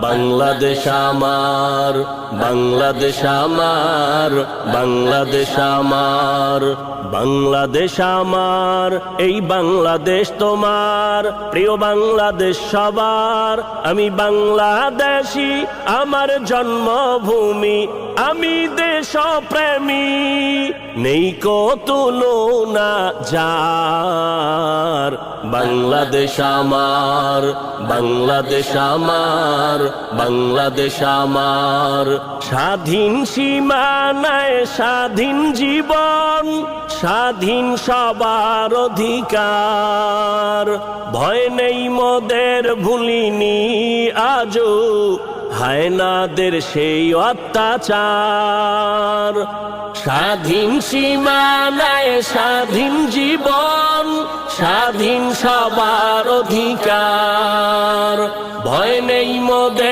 বাংলাদেশ আমার, বাংলাদেশ আমার, বাংলাদেশ আমার, বাংলাদেশ আমার, এই বাংলাদেশ তোমার। প্রিয় বাংলাদেশ সবার, আমি বাংলাদেশী, আমার জন্মভূমি, আমি দেশপ্রেমী। নেই কো তুলনা যার, বাংলাদেশ আমার, বাংলাদেশ আমার, বাংলাদেশ আমার। স্বাধীন সীমানায় স্বাধীন জীবন, স্বাধীন সবার অধিকার। ভয় নেই মোদের, ভুলিনি আজও হায়নাদের সেই অত্যাচার। স্বাধীন সীমানায় স্বাধীন জীবন, স্বাধীন সবার অধিকার। ভয় নেই মোদের।